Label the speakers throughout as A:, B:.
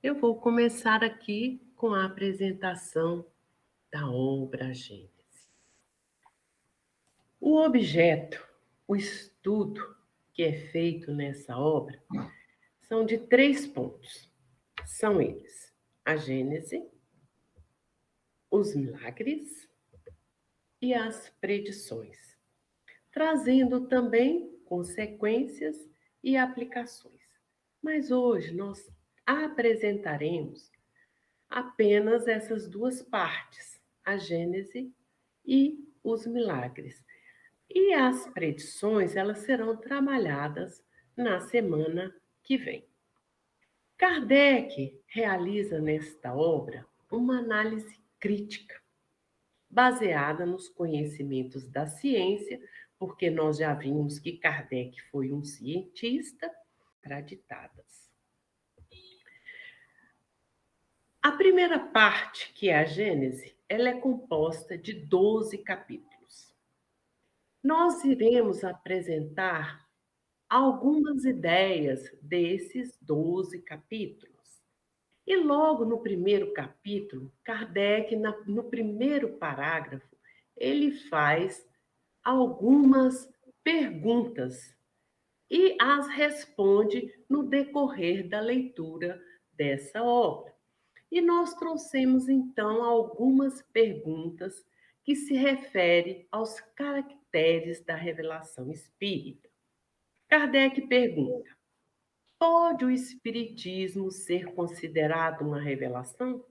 A: Eu vou começar aqui com a apresentação da obra Gênesis. O objeto, o estudo que é feito nessa obra são de 3 pontos. São eles: a Gênese, os milagres e as predições, trazendo também consequências e aplicações. Mas hoje nós apresentaremos apenas essas duas partes, a Gênese e os milagres. E as predições, elas serão trabalhadas na semana que vem. Kardec realiza nesta obra uma análise crítica, baseada nos conhecimentos da ciência, porque nós já vimos que Kardec foi um cientista, acreditadas. A primeira parte, que é a Gênese, ela é composta de 12 capítulos. Nós iremos apresentar algumas ideias desses 12 capítulos. E logo no primeiro capítulo, Kardec, no primeiro parágrafo, ele faz algumas perguntas e as responde no decorrer da leitura dessa obra. E nós trouxemos então algumas perguntas que se referem aos caracteres da revelação espírita. Kardec pergunta: pode o espiritismo ser considerado uma revelação?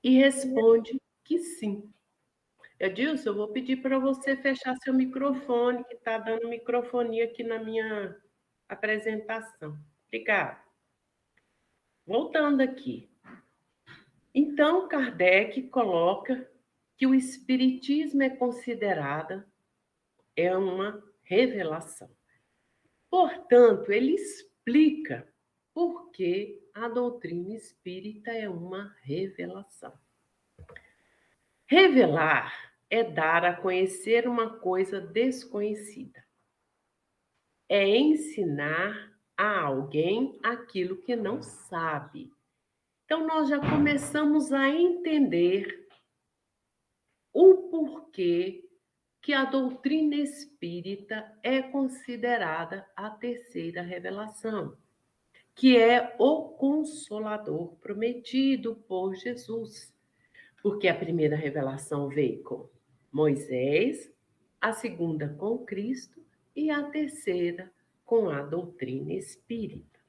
A: E responde que sim. Edilson, eu vou pedir para você fechar seu microfone, que está dando microfonia aqui na minha apresentação. Obrigada. Voltando aqui. Então, Kardec coloca que o espiritismo é considerada uma revelação. Portanto, ele explica por que a doutrina espírita é uma revelação. Revelar é dar a conhecer uma coisa desconhecida. É ensinar a alguém aquilo que não sabe. Então, nós já começamos a entender o porquê que a doutrina espírita é considerada a terceira revelação, que é o Consolador prometido por Jesus. Porque a primeira revelação veio com Moisés, a segunda com Cristo e a terceira com a doutrina espírita.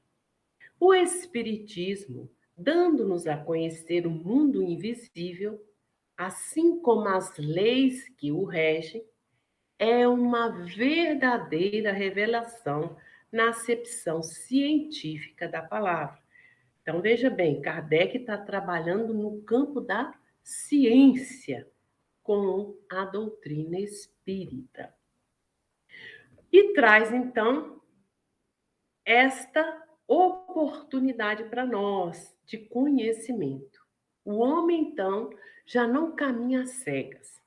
A: O Espiritismo, dando-nos a conhecer o mundo invisível, assim como as leis que o regem, é uma verdadeira revelação na acepção científica da palavra. Então, veja bem, Kardec está trabalhando no campo da ciência com a doutrina espírita. E traz, então, esta oportunidade para nós de conhecimento. O homem, então, já não caminha às cegas.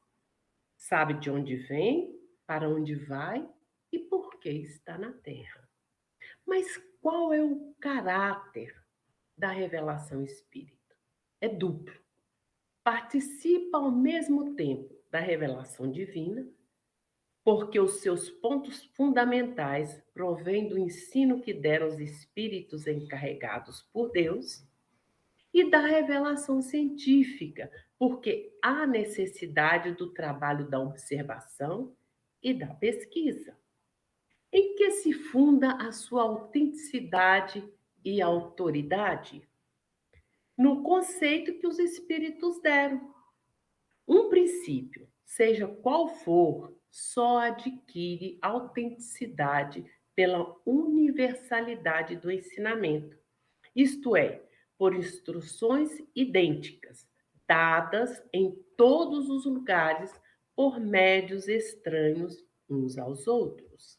A: Sabe de onde vem, para onde vai e por que está na Terra. Mas qual é o caráter da revelação espírita? É duplo. Participa ao mesmo tempo da revelação divina, porque os seus pontos fundamentais provêm do ensino que deram os espíritos encarregados por Deus, e da revelação científica, porque há necessidade do trabalho da observação e da pesquisa. Em que se funda a sua autenticidade e autoridade? No conceito que os espíritos deram. Um princípio, seja qual for, só adquire autenticidade pela universalidade do ensinamento, isto é, por instruções idênticas, dadas em todos os lugares por médios estranhos uns aos outros.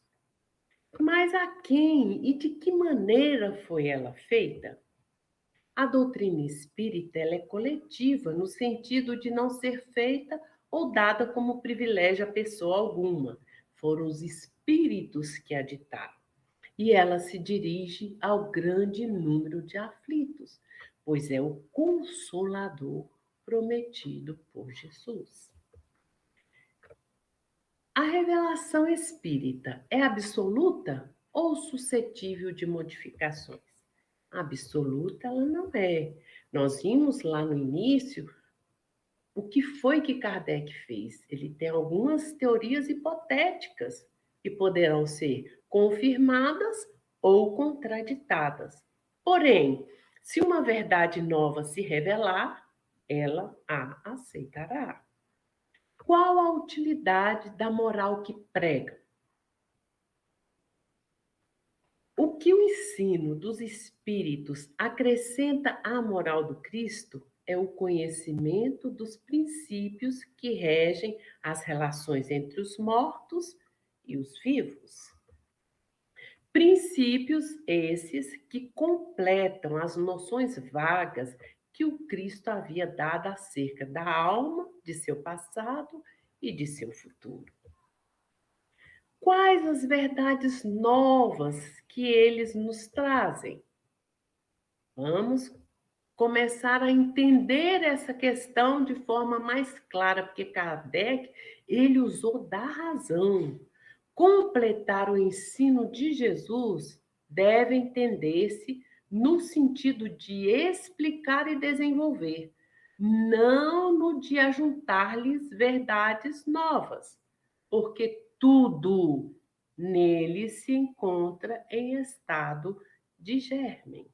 A: Mas a quem e de que maneira foi ela feita? A doutrina espírita ela é coletiva, no sentido de não ser feita ou dada como privilégio a pessoa alguma. Foram os espíritos que a ditaram. e ela se dirige ao grande número de aflitos, pois é o Consolador prometido por Jesus. A revelação espírita é absoluta ou suscetível de modificações? Absoluta ela não é. Nós vimos lá no início o que foi que Kardec fez. Ele tem algumas teorias hipotéticas que poderão ser confirmadas ou contraditadas. Porém, se uma verdade nova se revelar, ela a aceitará. Qual a utilidade da moral que prega? O que o ensino dos espíritos acrescenta à moral do Cristo é o conhecimento dos princípios que regem as relações entre os mortos e os vivos. Princípios esses que completam as noções vagas que o Cristo havia dado acerca da alma, de seu passado e de seu futuro. Quais as verdades novas que eles nos trazem? Vamos começar a entender essa questão de forma mais clara, porque Kardec, ele usou da razão. Completar o ensino de Jesus deve entender-se no sentido de explicar e desenvolver, não no de ajuntar-lhes verdades novas, porque tudo nele se encontra em estado de germe.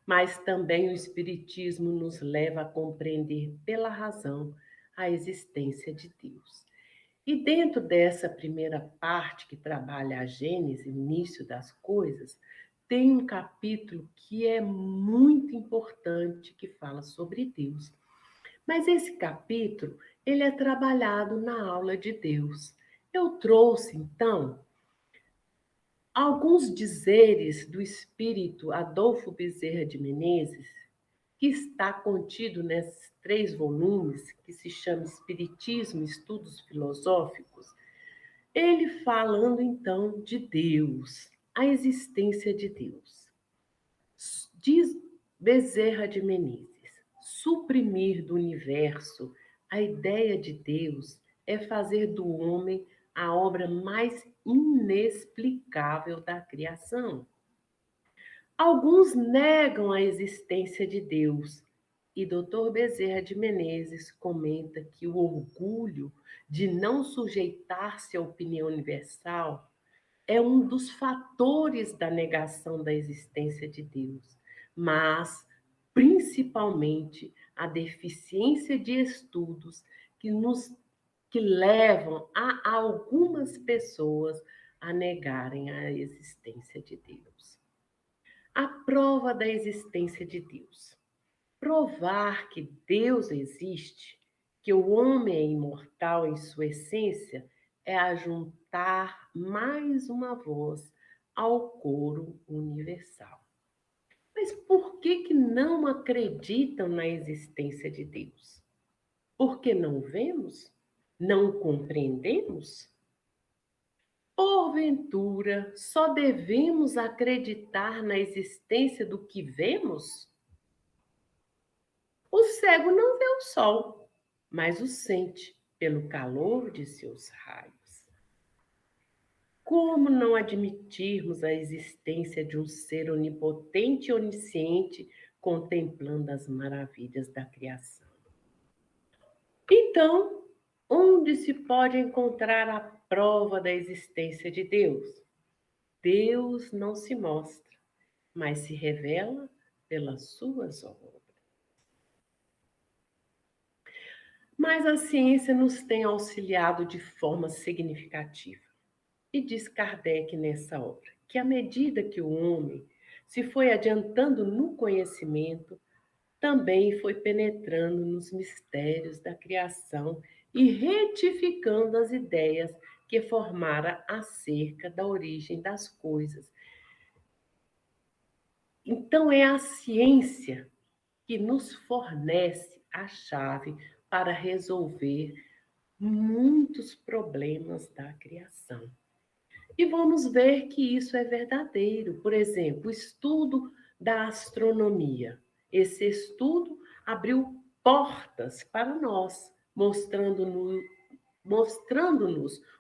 A: Mas também o Espiritismo nos leva a compreender pela razão a existência de Deus. E dentro dessa primeira parte que trabalha a Gênese, início das coisas, tem um capítulo que é muito importante que fala sobre Deus. Mas esse capítulo, ele é trabalhado na aula de Deus. Eu trouxe, então, alguns dizeres do espírito Adolfo Bezerra de Menezes, que está contido nesses 3 volumes, que se chama Espiritismo, Estudos Filosóficos, ele falando então de Deus, a existência de Deus. Diz Bezerra de Menezes, suprimir do universo a ideia de Deus é fazer do homem a obra mais inexplicável da criação. Alguns negam a existência de Deus, e Dr. Bezerra de Menezes comenta que o orgulho de não sujeitar-se à opinião universal é um dos fatores da negação da existência de Deus, mas principalmente a deficiência de estudos que levam a algumas pessoas a negarem a existência de Deus. A prova da existência de Deus. Provar que Deus existe, que o homem é imortal em sua essência, é ajuntar mais uma voz ao coro universal. Mas por que não acreditam na existência de Deus? Porque não vemos? Não compreendemos? Porventura, só devemos acreditar na existência do que vemos? O cego não vê o sol, mas o sente pelo calor de seus raios. Como não admitirmos a existência de um ser onipotente e onisciente contemplando as maravilhas da criação? Então, onde se pode encontrar a prova da existência de Deus? Deus não se mostra, mas se revela pelas suas obras. Mas a ciência nos tem auxiliado de forma significativa. E diz Kardec nessa obra que, à medida que o homem se foi adiantando no conhecimento, também foi penetrando nos mistérios da criação e retificando as ideias que formara acerca da origem das coisas. Então, é a ciência que nos fornece a chave para resolver muitos problemas da criação. E vamos ver que isso é verdadeiro. Por exemplo, o estudo da astronomia. Esse estudo abriu portas para nós, mostrando-nos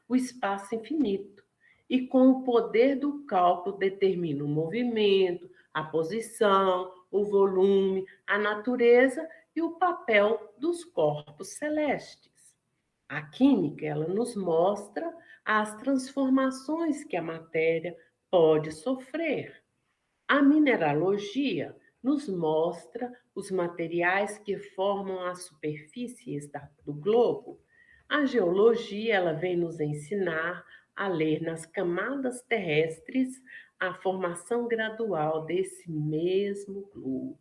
A: o espaço infinito. E com o poder do cálculo determina o movimento, a posição, o volume, a natureza e o papel dos corpos celestes. A química, ela nos mostra as transformações que a matéria pode sofrer. A mineralogia nos mostra os materiais que formam as superfícies do globo. A geologia, ela vem nos ensinar a ler nas camadas terrestres a formação gradual desse mesmo globo.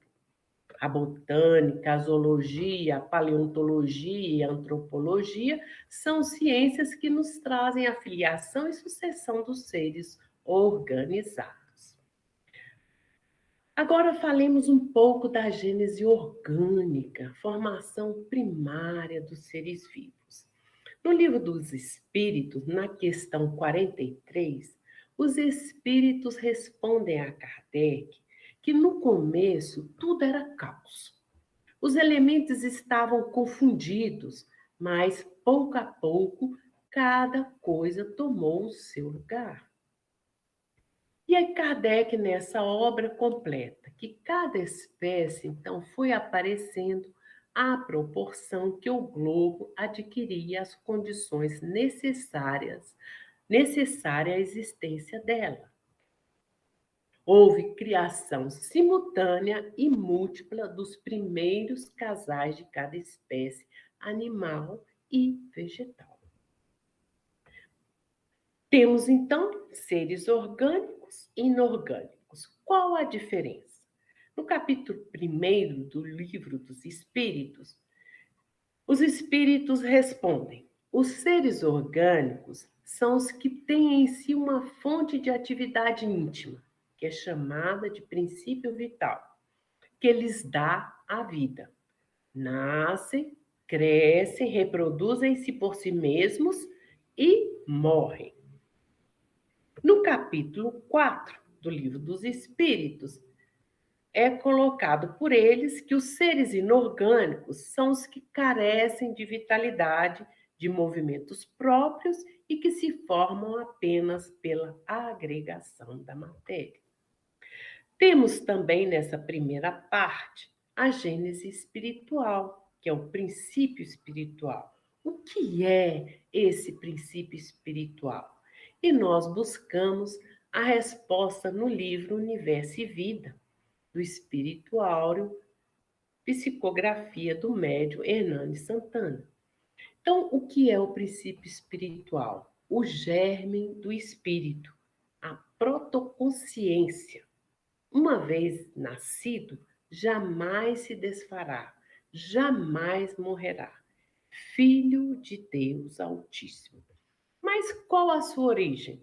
A: A botânica, a zoologia, a paleontologia e a antropologia são ciências que nos trazem a filiação e sucessão dos seres organizados. Agora falemos um pouco da gênese orgânica, formação primária dos seres vivos. No livro dos Espíritos, na questão 43, os Espíritos respondem a Kardec que no começo tudo era caos. Os elementos estavam confundidos, mas pouco a pouco cada coisa tomou o seu lugar. E aí Kardec, nessa obra, completa que cada espécie, então, foi aparecendo à proporção que o globo adquiria as condições necessárias à existência dela. Houve criação simultânea e múltipla dos primeiros casais de cada espécie animal e vegetal. Temos, então, seres orgânicos e inorgânicos. Qual a diferença? No capítulo 1 do Livro dos Espíritos, os espíritos respondem: os seres orgânicos são os que têm em si uma fonte de atividade íntima, que é chamada de princípio vital, que lhes dá a vida. Nascem, crescem, reproduzem-se por si mesmos e morrem. No capítulo 4 do Livro dos Espíritos, é colocado por eles que os seres inorgânicos são os que carecem de vitalidade, de movimentos próprios e que se formam apenas pela agregação da matéria. Temos também nessa primeira parte a gênese espiritual, que é o princípio espiritual. O que é esse princípio espiritual? E nós buscamos a resposta no livro Universo e Vida, do Espírito Áureo, psicografia do médium Hernani Santana. Então, o que é o princípio espiritual? O germe do espírito, a protoconsciência. Uma vez nascido, jamais se desfará, jamais morrerá. Filho de Deus Altíssimo. Mas qual a sua origem?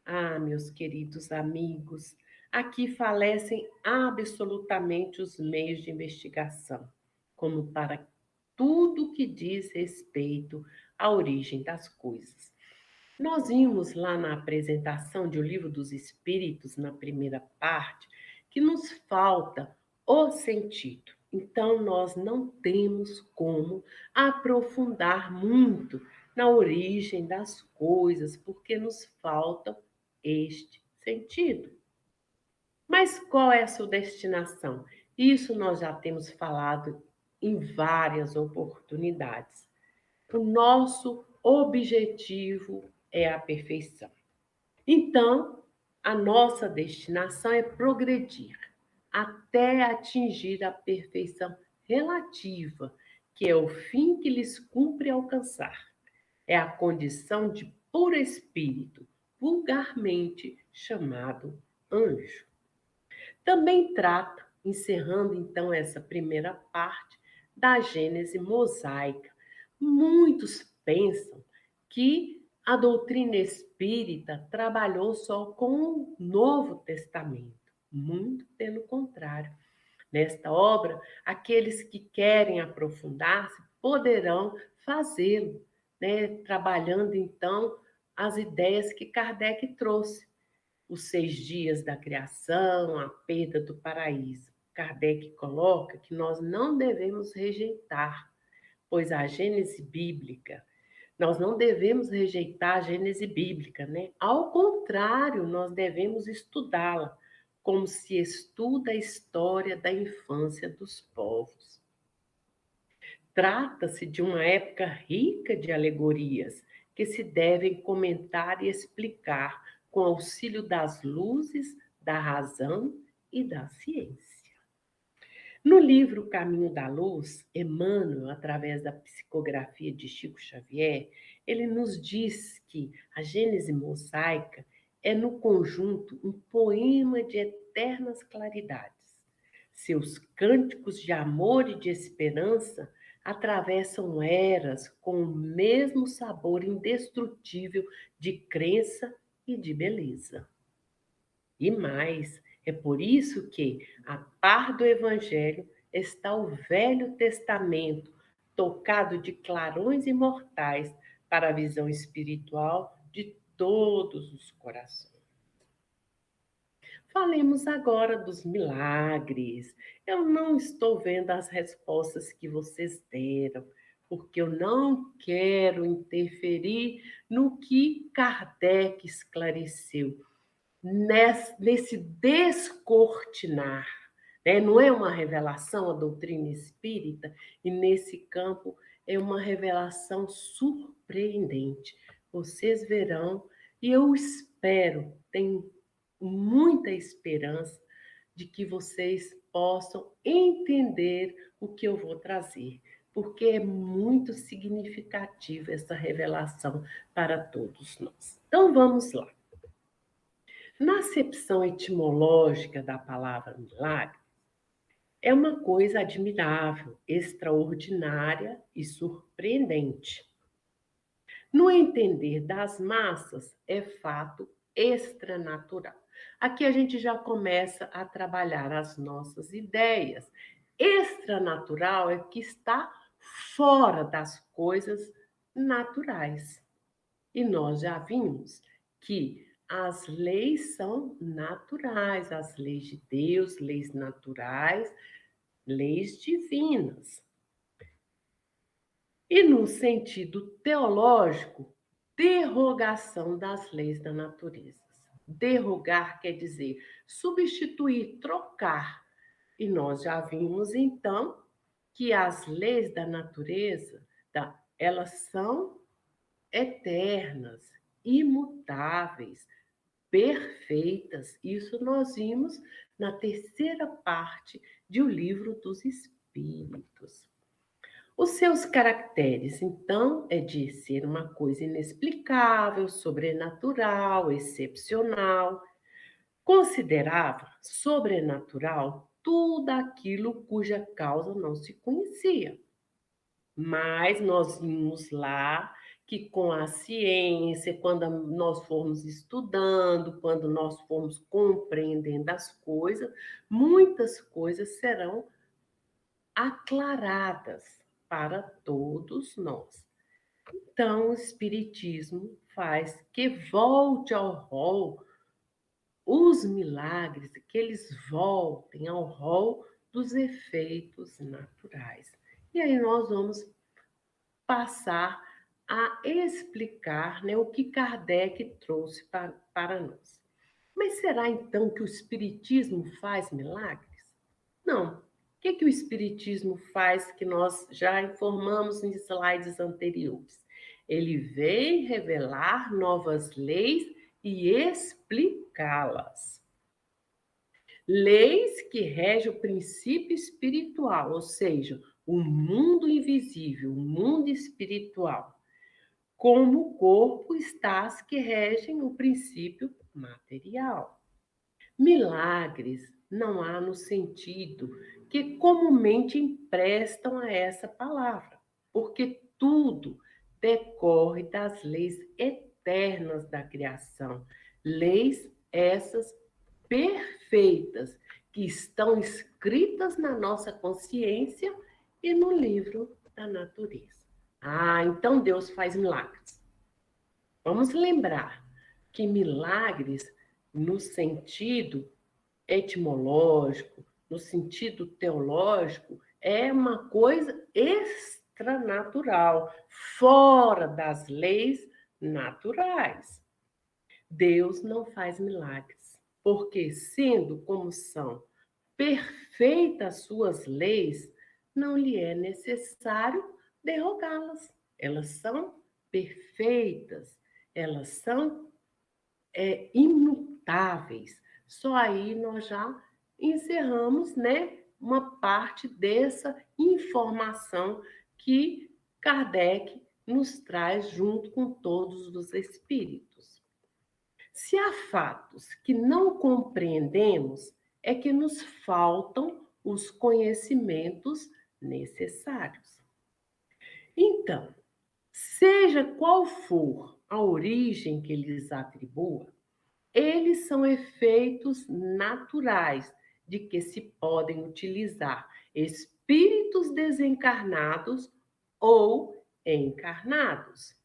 A: Ah, meus queridos amigos, aqui falecem absolutamente os meios de investigação, como para tudo que diz respeito à origem das coisas. Nós vimos lá na apresentação de O Livro dos Espíritos, na primeira parte, que nos falta o sentido. Então, nós não temos como aprofundar muito na origem das coisas, porque nos falta este sentido. Mas qual é a sua destinação? Isso nós já temos falado em várias oportunidades. O nosso objetivo é a perfeição. Então, a nossa destinação é progredir até atingir a perfeição relativa, que é o fim que lhes cumpre alcançar. É a condição de puro espírito, vulgarmente chamado anjo. Também trata, encerrando então essa primeira parte, da Gênese mosaica. Muitos pensam que a doutrina espírita trabalhou só com o Novo Testamento. Muito pelo contrário. Nesta obra, aqueles que querem aprofundar-se poderão fazê-lo, né? Trabalhando então as ideias que Kardec trouxe. Os 6 dias da criação, a perda do paraíso. Kardec coloca que nós não devemos rejeitar, pois a Gênese bíblica, nós não devemos rejeitar a Gênese bíblica, né? Ao contrário, nós devemos estudá-la, como se estuda a história da infância dos povos. Trata-se de uma época rica de alegorias que se devem comentar e explicar com auxílio das luzes, da razão e da ciência. No livro Caminho da Luz, Emmanuel, através da psicografia de Chico Xavier, ele nos diz que a Gênese mosaica é, no conjunto, um poema de eternas claridades. Seus cânticos de amor e de esperança atravessam eras com o mesmo sabor indestrutível de crença e de beleza. E mais, é por isso que, a par do Evangelho, está o Velho Testamento, tocado de clarões imortais para a visão espiritual de todos os corações. Falemos agora dos milagres. Eu não estou vendo as respostas que vocês deram, porque eu não quero interferir no que Kardec esclareceu, nesse descortinar. Né? Não é uma revelação a doutrina espírita, e nesse campo é uma revelação surpreendente. Vocês verão, e eu espero, tenho muita esperança de que vocês possam entender o que eu vou trazer, porque é muito significativa essa revelação para todos nós. Então vamos lá. Na acepção etimológica da palavra milagre, é uma coisa admirável, extraordinária e surpreendente. No entender das massas, é fato extranatural. Aqui a gente já começa a trabalhar as nossas ideias. Extranatural é que está fora das coisas naturais. E nós já vimos que as leis são naturais, as leis de Deus, leis naturais, leis divinas. E no sentido teológico, derrogação das leis da natureza. Derrogar quer dizer substituir, trocar. E nós já vimos, então, que as leis da natureza, elas são eternas, imutáveis, perfeitas. Isso nós vimos na terceira parte de O Livro dos Espíritos. Os seus caracteres, então, é de ser uma coisa inexplicável, sobrenatural, excepcional. Considerava sobrenatural tudo aquilo cuja causa não se conhecia. Mas nós vimos lá que com a ciência, quando nós formos estudando, quando nós formos compreendendo as coisas, muitas coisas serão aclaradas para todos nós. Então, o Espiritismo faz que volte ao rol os milagres, que eles voltem ao rol dos efeitos naturais. E aí nós vamos passar a explicar, né, o que Kardec trouxe para nós. Mas será então que o Espiritismo faz milagres? Não. O que o Espiritismo faz que nós já informamos em slides anteriores? Ele vem revelar novas leis e explicá-las. Leis que regem o princípio espiritual, ou seja, o mundo invisível, o mundo espiritual, como o corpo está as que regem o princípio material. Milagres não há no sentido que comumente emprestam a essa palavra, porque tudo decorre das leis eternas da criação, leis essas perfeitas que estão escritas na nossa consciência e no livro da natureza. Ah, então Deus faz milagres. Vamos lembrar que milagres, no sentido etimológico, no sentido teológico, é uma coisa extranatural, fora das leis naturais. Deus não faz milagres, porque, sendo como são perfeitas suas leis, não lhe é necessário derrogá-las. Elas são perfeitas, elas são imutáveis. Só aí nós já encerramos, né, uma parte dessa informação que Kardec nos traz junto com todos os espíritos. Se há fatos que não compreendemos, é que nos faltam os conhecimentos necessários. Então, seja qual for a origem que lhes atribua, eles são efeitos naturais de que se podem utilizar espíritos desencarnados ou encarnados,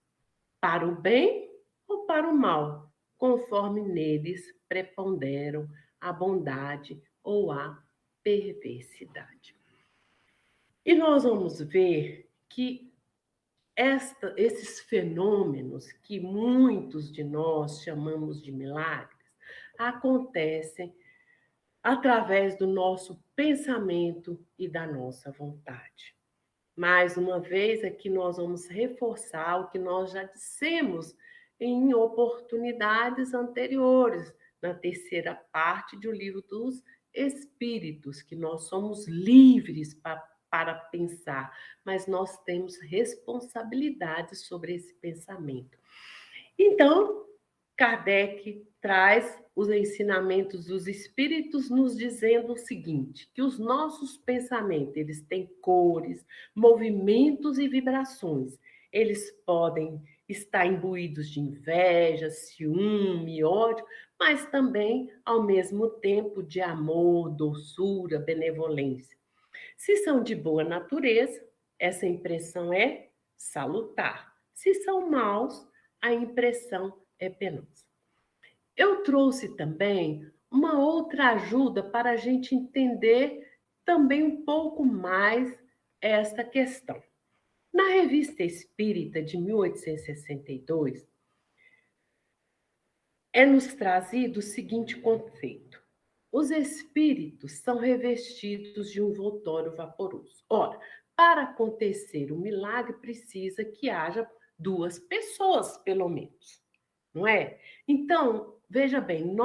A: para o bem ou para o mal, conforme neles preponderam a bondade ou a perversidade. E nós vamos ver que esses fenômenos que muitos de nós chamamos de milagres acontecem através do nosso pensamento e da nossa vontade. Mais uma vez, aqui nós vamos reforçar o que nós já dissemos em oportunidades anteriores, na terceira parte do livro dos Espíritos, que nós somos livres para pensar, mas nós temos responsabilidade sobre esse pensamento. Então, Kardec traz os ensinamentos dos espíritos nos dizendo o seguinte, que os nossos pensamentos, eles têm cores, movimentos e vibrações. Eles podem estar imbuídos de inveja, ciúme, ódio, mas também, ao mesmo tempo, de amor, doçura, benevolência. Se são de boa natureza, essa impressão é salutar. Se são maus, a impressão é penosa. Eu trouxe também uma outra ajuda para a gente entender também um pouco mais esta questão. Na Revista Espírita de 1862, é-nos trazido o seguinte conceito: os espíritos são revestidos de um envoltório vaporoso. Ora, para acontecer o milagre, precisa que haja duas pessoas, pelo menos, não é? Então, veja bem,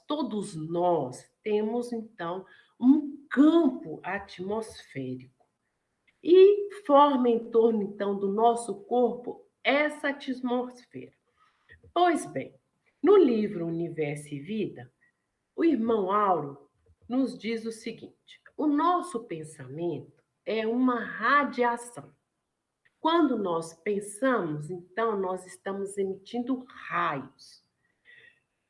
A: todos nós, temos então um campo atmosférico e forma em torno então do nosso corpo essa atmosfera. Pois bem, no livro Universo e Vida, o irmão Auro nos diz o seguinte: o nosso pensamento é uma radiação. Quando nós pensamos, então, nós estamos emitindo raios.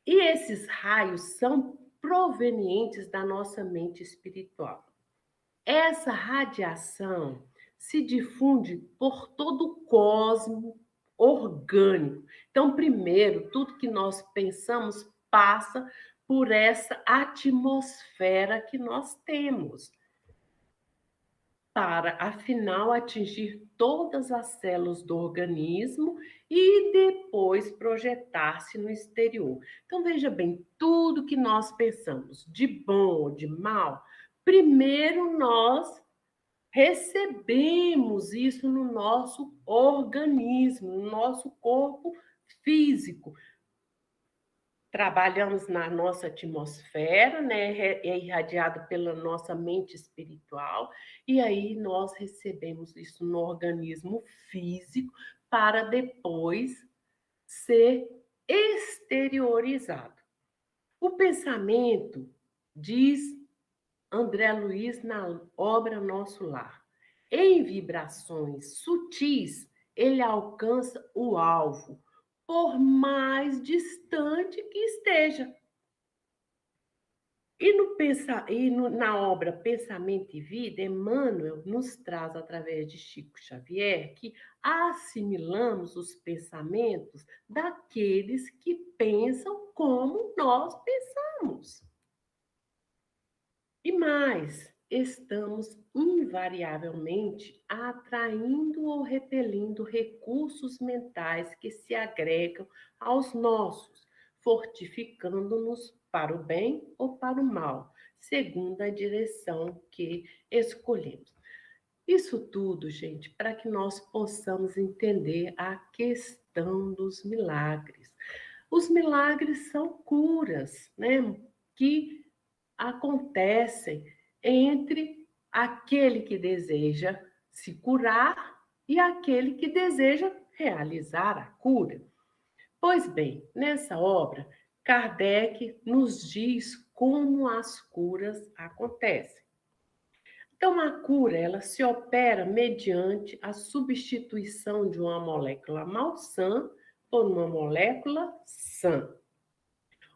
A: E esses raios são provenientes da nossa mente espiritual. Essa radiação se difunde por todo o cosmos orgânico. Então, primeiro, tudo que nós pensamos passa por essa atmosfera que nós temos, para afinal atingir todas as células do organismo e depois projetar-se no exterior. Então veja bem, tudo que nós pensamos, de bom ou de mal, primeiro nós recebemos isso no nosso organismo, no nosso corpo físico. Trabalhamos na nossa atmosfera, né? É irradiado pela nossa mente espiritual, e aí nós recebemos isso no organismo físico para depois ser exteriorizado. O pensamento, diz André Luiz na obra Nosso Lar, em vibrações sutis, ele alcança o alvo, por mais distante que esteja. Na obra Pensamento e Vida, Emmanuel nos traz, através de Chico Xavier, que assimilamos os pensamentos daqueles que pensam como nós pensamos. E mais, estamos invariavelmente atraindo ou repelindo recursos mentais que se agregam aos nossos, fortificando-nos para o bem ou para o mal, segundo a direção que escolhemos. Isso tudo, gente, para que nós possamos entender a questão dos milagres. Os milagres são curas, né? Que acontecem entre aquele que deseja se curar e aquele que deseja realizar a cura. Pois bem, nessa obra, Kardec nos diz como as curas acontecem. Então, a cura, ela se opera mediante a substituição de uma molécula malsã por uma molécula sã.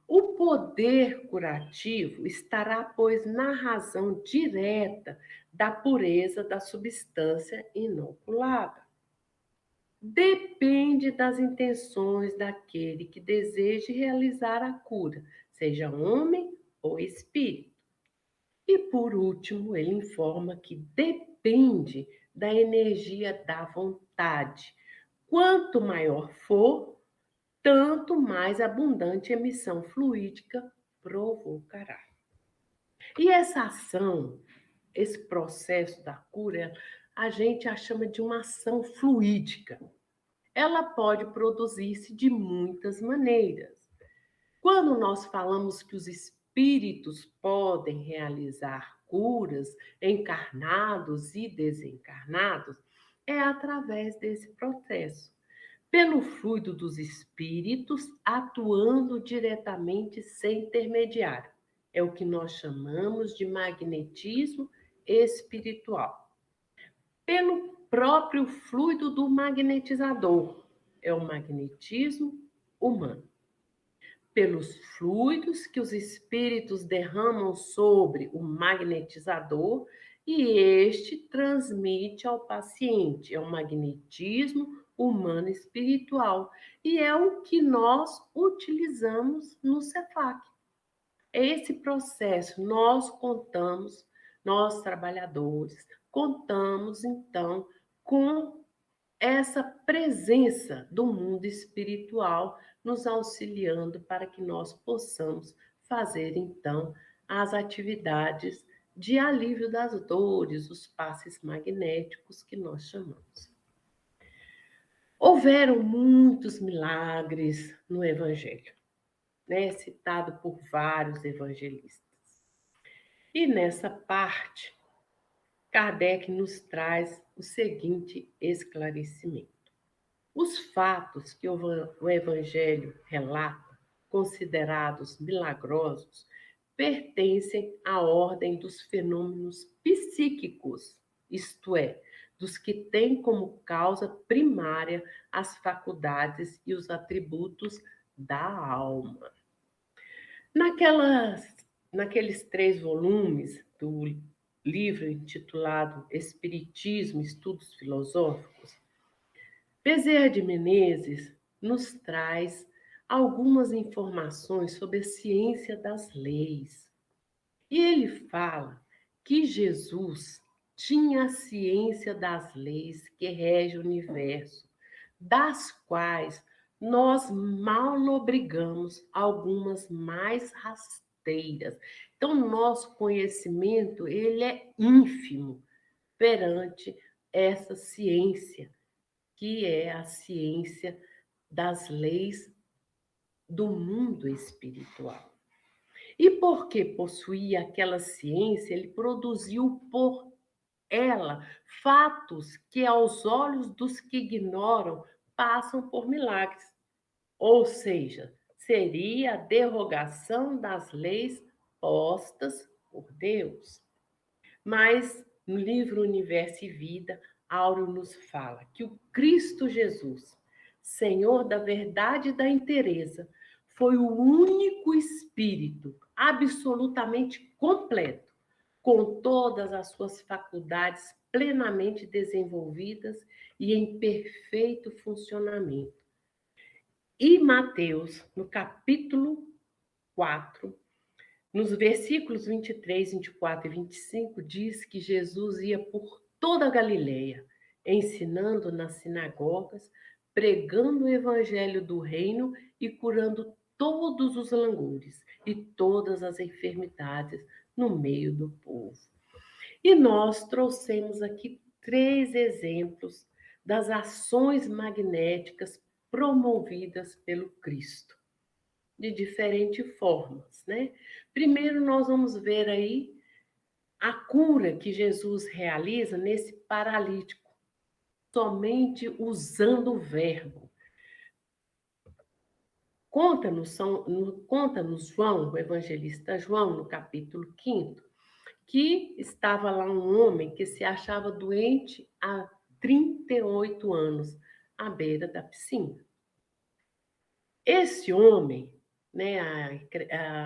A: O poder curativo estará, pois, na razão direta da pureza da substância inoculada. Depende das intenções daquele que deseje realizar a cura, seja homem ou espírito. E, por último, ele informa que depende da energia da vontade. Quanto maior for, tanto mais abundante emissão fluídica provocará. E essa ação, esse processo da cura, a gente a chama de uma ação fluídica. Ela pode produzir-se de muitas maneiras. Quando nós falamos que os espíritos podem realizar curas, encarnados e desencarnados, é através desse processo, pelo fluido dos espíritos, atuando diretamente sem intermediário. É o que nós chamamos de magnetismo espiritual. Pelo próprio fluido do magnetizador, é o magnetismo humano. Pelos fluidos que os espíritos derramam sobre o magnetizador e este transmite ao paciente, é o magnetismo humano espiritual, e é o que nós utilizamos no Cefac. Esse processo nós contamos, nós trabalhadores, contamos então com essa presença do mundo espiritual nos auxiliando para que nós possamos fazer então as atividades de alívio das dores, os passes magnéticos que nós chamamos. Houveram muitos milagres no Evangelho, né? Citado por vários evangelistas. E nessa parte, Kardec nos traz o seguinte esclarecimento. Os fatos que o Evangelho relata, considerados milagrosos, pertencem à ordem dos fenômenos psíquicos, isto é, dos que têm como causa primária as faculdades e os atributos da alma. Naqueles 3 volumes do livro intitulado Espiritismo, Estudos Filosóficos, Bezerra de Menezes nos traz algumas informações sobre a ciência das leis. E ele fala que Jesus tinha a ciência das leis que regem o universo, das quais nós mal lobrigamos algumas mais rasteiras. Então, nosso conhecimento, ele é ínfimo perante essa ciência, que é a ciência das leis do mundo espiritual. E porque possuía aquela ciência, ele produziu por ela fatos que, aos olhos dos que ignoram, passam por milagres. Ou seja, seria a derrogação das leis postas por Deus. Mas no livro Universo e Vida, Áureo nos fala que o Cristo Jesus, Senhor da verdade e da inteireza, foi o único espírito absolutamente completo, com todas as suas faculdades plenamente desenvolvidas e em perfeito funcionamento. E Mateus, no capítulo 4, nos versículos 23, 24 e 25, diz que Jesus ia por toda a Galileia, ensinando nas sinagogas, pregando o evangelho do reino e curando todos os langores e todas as enfermidades no meio do povo. E nós trouxemos aqui 3 exemplos das ações magnéticas promovidas pelo Cristo, de diferentes formas, né? Primeiro nós vamos ver aí a cura que Jesus realiza nesse paralítico, somente usando o verbo. Conta-nos João, o evangelista João, no capítulo 5º, que estava lá um homem que se achava doente há 38 anos, à beira da piscina. Esse homem, né,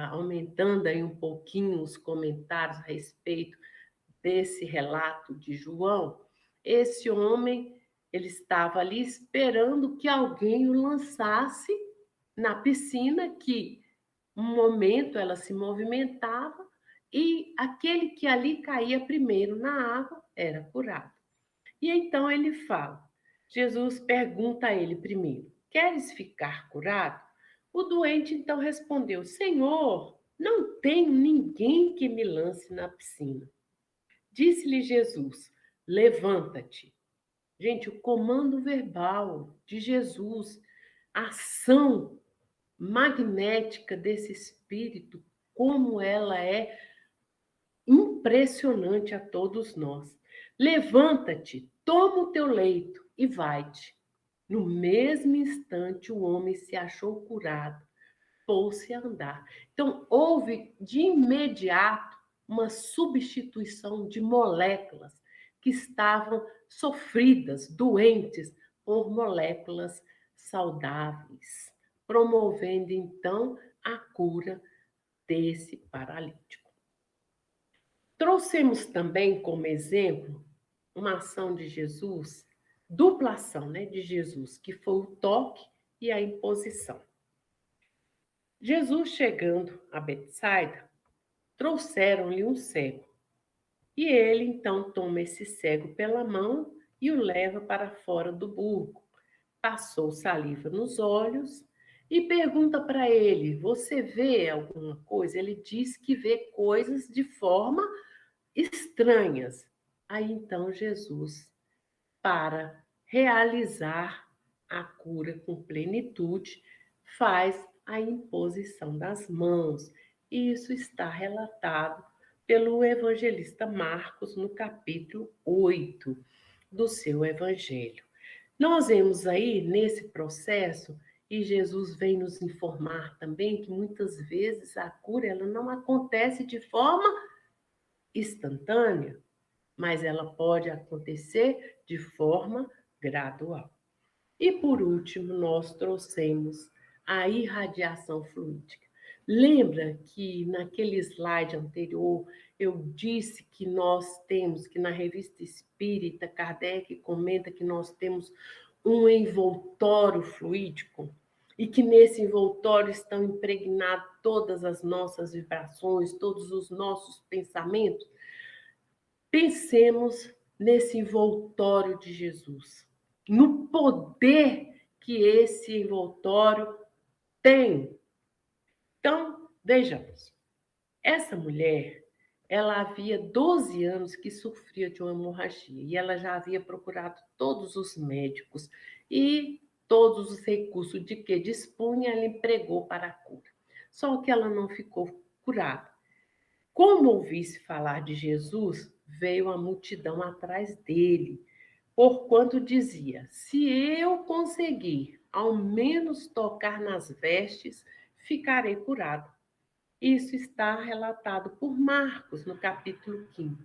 A: aumentando aí um pouquinho os comentários a respeito desse relato de João, esse homem, ele estava ali esperando que alguém o lançasse na piscina, que um momento ela se movimentava e aquele que ali caía primeiro na água era curado. E então ele fala, Jesus pergunta a ele primeiro, queres ficar curado? O doente então respondeu, Senhor, não tenho ninguém que me lance na piscina. Disse-lhe Jesus, levanta-te. Gente, o comando verbal de Jesus, a ação magnética desse espírito, como ela é impressionante a todos nós. Levanta-te, toma o teu leito e vai-te. No mesmo instante, o homem se achou curado, pôs-se a andar. Então, houve de imediato uma substituição de moléculas que estavam sofridas, doentes, por moléculas saudáveis, promovendo então a cura desse paralítico. Trouxemos também como exemplo uma ação de Jesus, dupla ação, né, de Jesus, que foi o toque e a imposição. Jesus chegando a Betsaida, trouxeram-lhe um cego. E ele então toma esse cego pela mão e o leva para fora do burgo. Passou saliva nos olhos e pergunta para ele: Você vê alguma coisa? Ele diz que vê coisas de forma estranhas. Aí então Jesus, para realizar a cura com plenitude, faz a imposição das mãos. E isso está relatado pelo evangelista Marcos no capítulo 8 do seu evangelho. Nós vemos aí nesse processo, e Jesus vem nos informar também que muitas vezes a cura ela não acontece de forma instantânea, mas ela pode acontecer de forma gradual. E por último, nós trouxemos a irradiação fluídica. Lembra que naquele slide anterior eu disse que nós temos, que na revista Espírita, Kardec comenta que nós temos um envoltório fluídico e que nesse envoltório estão impregnadas todas as nossas vibrações, todos os nossos pensamentos? Pensemos nesse envoltório de Jesus, no poder que esse envoltório tem. Então, vejamos. Essa mulher, ela havia 12 anos que sofria de uma hemorragia e ela já havia procurado todos os médicos e todos os recursos de que dispunha, ela empregou para a cura. Só que ela não ficou curada. Como ouvisse falar de Jesus, veio a multidão atrás dele, porquanto dizia: se eu conseguir ao menos tocar nas vestes, ficarei curado. Isso está relatado por Marcos, no capítulo 5º.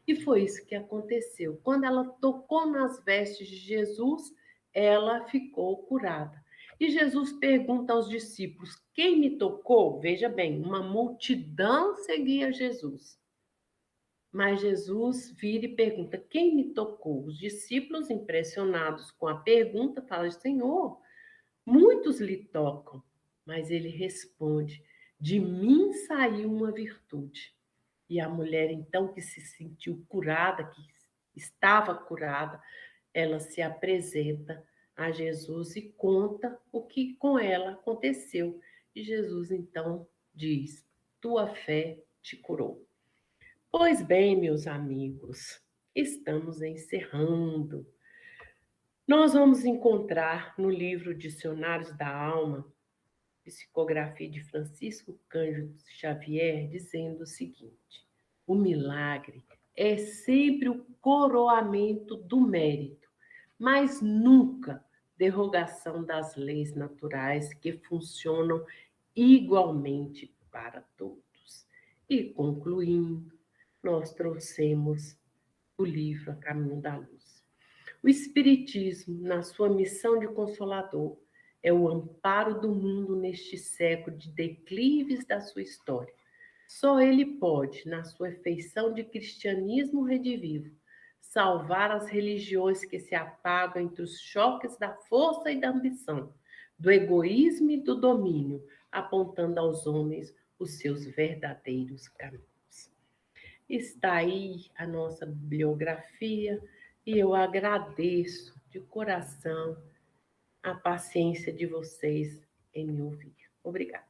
A: E foi isso que aconteceu. Quando ela tocou nas vestes de Jesus, ela ficou curada. E Jesus pergunta aos discípulos: quem me tocou? Veja bem, uma multidão seguia Jesus. Mas Jesus vira e pergunta: quem me tocou? Os discípulos, impressionados com a pergunta, falam: Senhor, muitos lhe tocam. Mas ele responde: de mim saiu uma virtude. E a mulher, então, que se sentiu curada, que estava curada, ela se apresenta a Jesus e conta o que com ela aconteceu. E Jesus, então, diz: tua fé te curou. Pois bem, meus amigos, estamos encerrando. Nós vamos encontrar no livro Dicionários da Alma, psicografia de Francisco Cândido Xavier, dizendo o seguinte: o milagre é sempre o coroamento do mérito, mas nunca derrogação das leis naturais que funcionam igualmente para todos. E concluindo, nós trouxemos o livro A Caminho da Luz. O Espiritismo, na sua missão de consolador, é o amparo do mundo neste século de declives da sua história. Só ele pode, na sua feição de cristianismo redivivo, salvar as religiões que se apagam entre os choques da força e da ambição, do egoísmo e do domínio, apontando aos homens os seus verdadeiros caminhos. Está aí a nossa bibliografia e eu agradeço de coração a paciência de vocês em me ouvir. Obrigada.